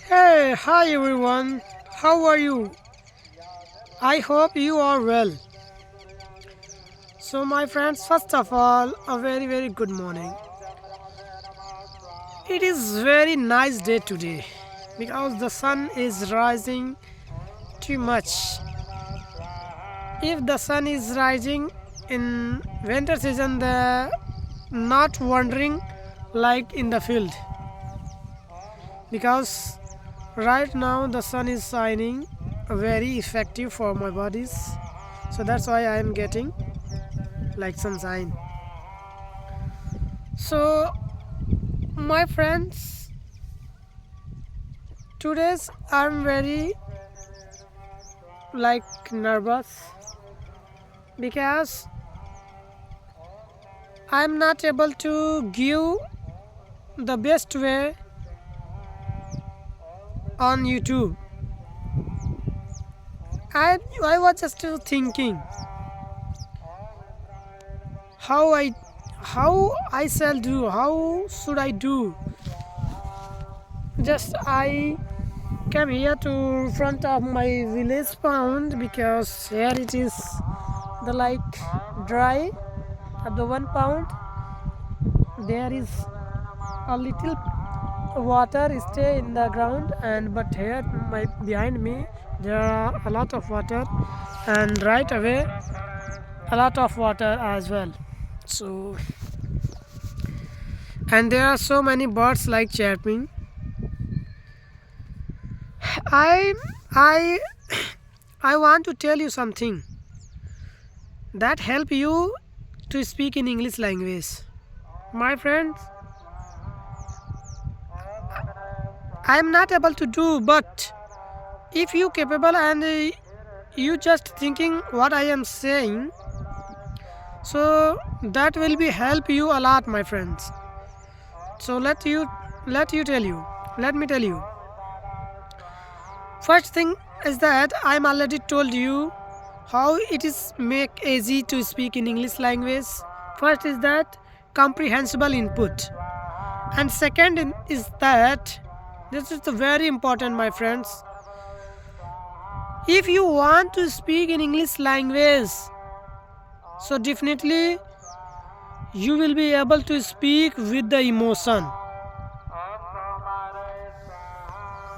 Hey, hi everyone. How are you? I hope you are well. So, my friends, first of all, a very good morning. It is very nice day today because the sun is rising too much. If the sun is rising in winter season, the not wandering like in the field because right now the sun is shining very effective for my bodies, so that's why I am getting like sunshine. So my friends, today's I'm very like nervous because I'm not able to give the best way on YouTube. I was just thinking how I how I shall do, how should I do. Just I came here to front of my village pond because here it is the like dry at the 1 pound. There is a little water stay in the ground, and but here behind me there are a lot of water, and right away a lot of water as well. So and there are so many birds like chirping. I I want to tell you something that help you to speak in English language. My friends, I am not able to do, but if you capable and you just thinking what I am saying, so that will be help you a lot, my friends. So let me tell you. First thing is that I am already told you how it is make easy to speak in English language. First is that comprehensible input, and second is that this is the very important, my friends. If you want to speak in English language, so definitely you will be able to speak with the emotion.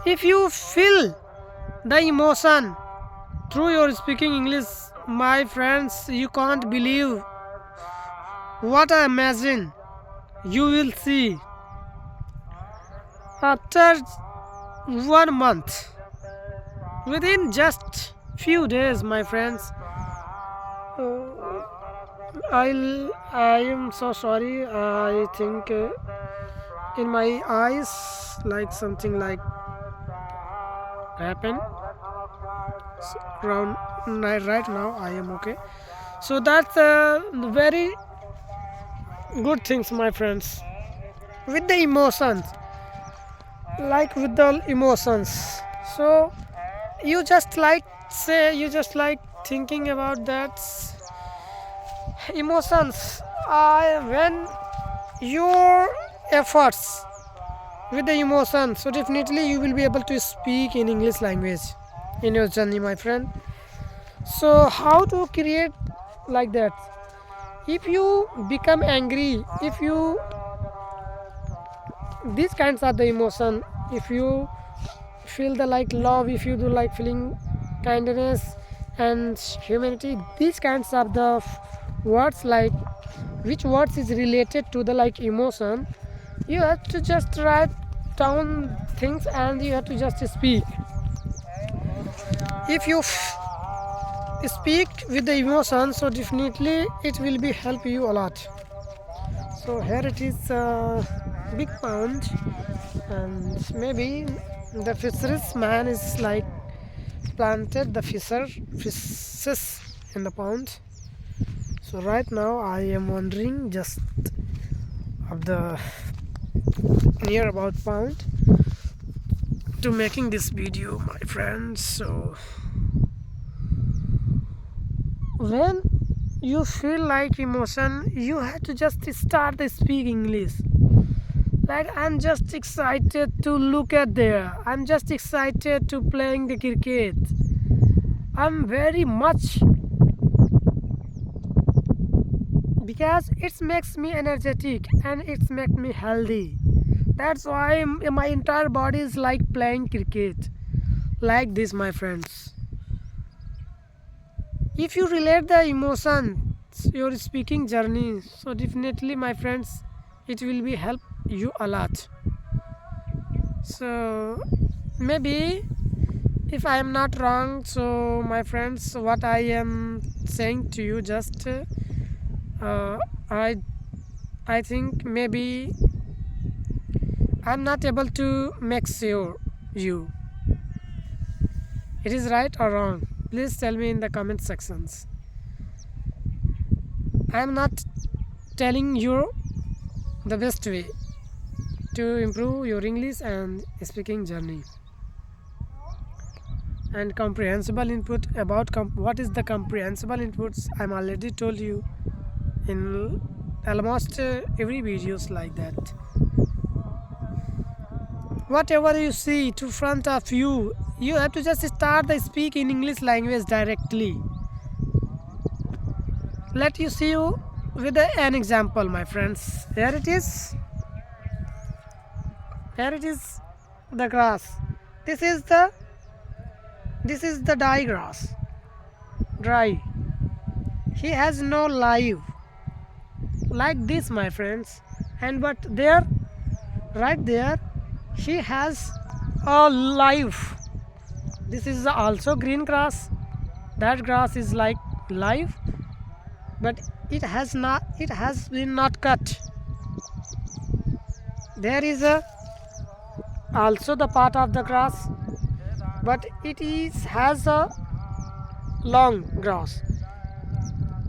If you feel the emotion through your speaking English, my friends, you can't believe what I imagine you will see after 1 month, within just few days, my friends. I am so sorry. I think in my eyes like something like happen. Around right now I am okay. So that's very good things, my friends. With the emotions, like with the emotions. So you just like say you just like thinking about that emotions. When your efforts with the emotion, so definitely you will be able to speak in English language in your journey, my friend. So how to create like that? If you become angry, if you these kinds are the emotion, if you feel the like love, if you do like feeling kindness and humanity, these kinds of the words, like which words is related to the like emotion, you have to just write down things and you have to just speak. If you speak with the emotion, so definitely it will be help you a lot. So here it is a big pond, and maybe the fisheries man is like planted the fishes in the pond. So right now I am wondering just of the near about pond to making this video, my friends. So when you feel like emotion, you have to just start the speak English, Like I'm just excited to look at there. I'm just excited to playing the cricket. I'm very much because it makes me energetic and it makes me healthy. That's why my entire body is like playing cricket. Like this, my friends. If you relate the emotions, your speaking journey, so definitely, my friends, it will be help you a lot. So maybe if I am not wrong, so my friends, what I am saying to you, just uh, I I think maybe I'm not able to make sure you. It is right or wrong? Please tell me in the comment sections. I am not telling you the best way to improve your English and speaking journey. And comprehensible input about what is the comprehensible inputs, I'm already told you in almost every videos like that. Whatever you see to front of you, you have to just start the speak in English language directly. Let you see you with an example, my friends. Here it is. Here it is, the grass. This is the dry grass. Dry. He has no life. Like this, my friends. And but there, right there, he has a life. This is also green grass. That grass is like life, but it has been not cut. There is also the part of the grass, but has a long grass.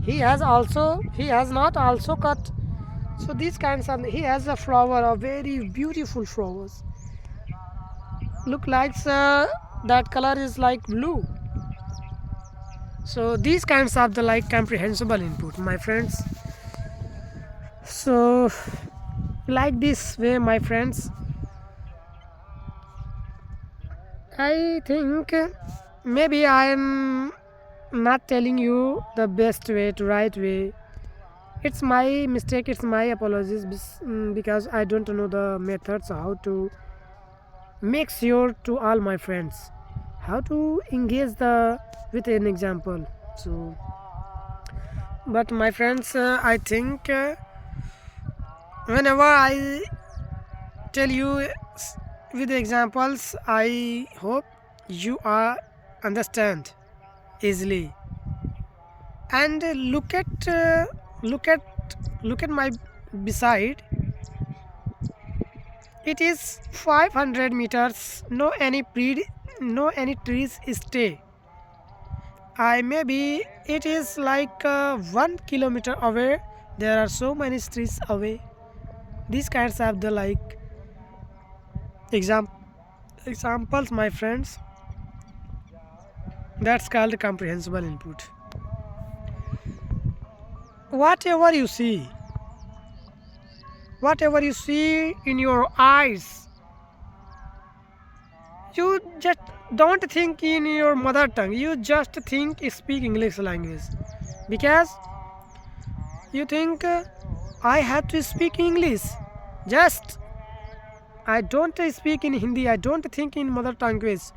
He has not also cut. So these kinds of, he has a flower, a very beautiful flowers. Look like that color is like blue. So these kinds of the like comprehensible input, my friends. So like this way, my friends, I think maybe I am not telling you the best way to right way. It's my mistake, it's my apologies, because I don't know the methods how to make sure to all my friends how to engage the with an example. So but my friends, I think whenever I tell you with examples, I hope you are understand easily. And look at my beside. It is 500 meters. No any trees stay. I maybe it is like 1 kilometer away. There are so many trees away. These kinds of the like examples, my friends. That's called comprehensible input. Whatever you see in your eyes, you just don't think in your mother tongue, you just think speak English language, because you think I have to speak English. Just I don't speak in Hindi, I don't think in mother tongue language,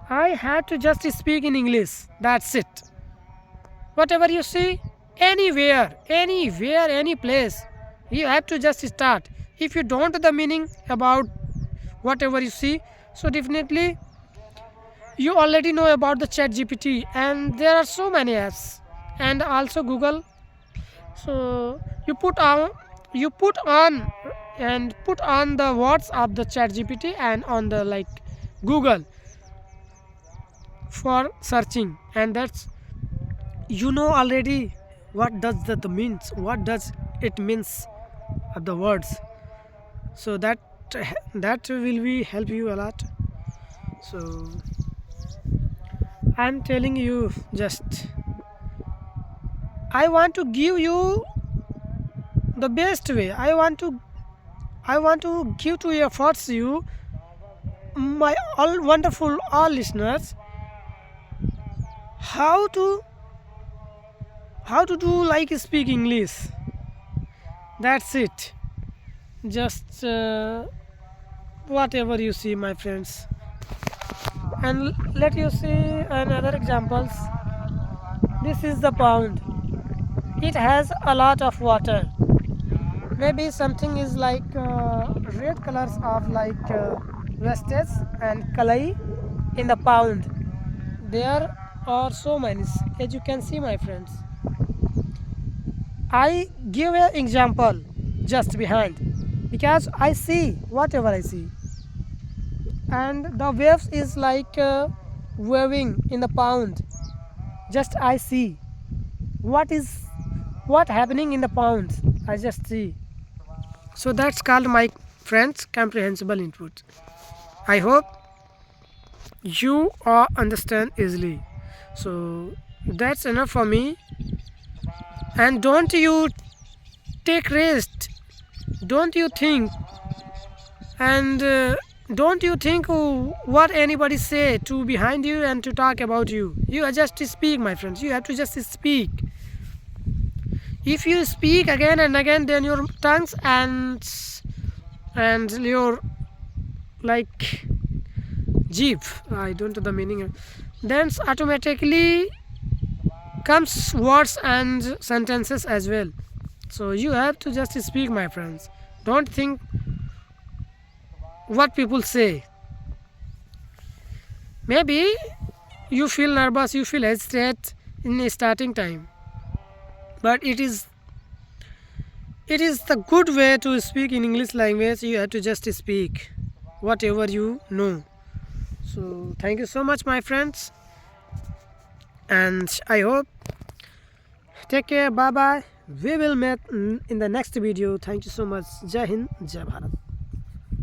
I have to just speak in English. That's it. Whatever you see, anywhere, any place, you have to just start. If you don't know the meaning about whatever you see, so definitely you already know about the ChatGPT, and there are so many apps, and also Google. So you put on the words of the ChatGPT and on the like Google for searching, and that's you know already what does that means, what does it means of the words. So that will be help you a lot. So I'm telling you, just I want to give you the best way. I want I want to give to your thoughts you, my all wonderful all listeners, how to do like speak English. That's it. Just whatever you see, my friends. And let you see another examples. This is the pond. It has a lot of water. Maybe something is like red colors of like vestige and kalai in the pond. There are so many, as you can see, my friends. I give an example just behind because I see whatever I see, and the waves is like waving in the pond. Just I see what happening in the pond. I just see. So that's called, my friends, comprehensible input. I hope you all understand easily. So that's enough for me. And don't you take rest. Don't you think, and don't you think what anybody say to behind you and to talk about you. You are just to speak, my friends. You have to just speak. If you speak again and again, then your tongues and your like jeep, I don't know the meaning, then automatically comes words and sentences as well. So you have to just speak, my friends. Don't think what people say. Maybe you feel nervous, you feel hesitate in the starting time, but it is the good way to speak in English language. You have to just speak whatever you know. So thank you so much, my friends, and I hope, take care, bye bye. We will meet in the next video. Thank you so much. Jai Hind, Jai Bharat.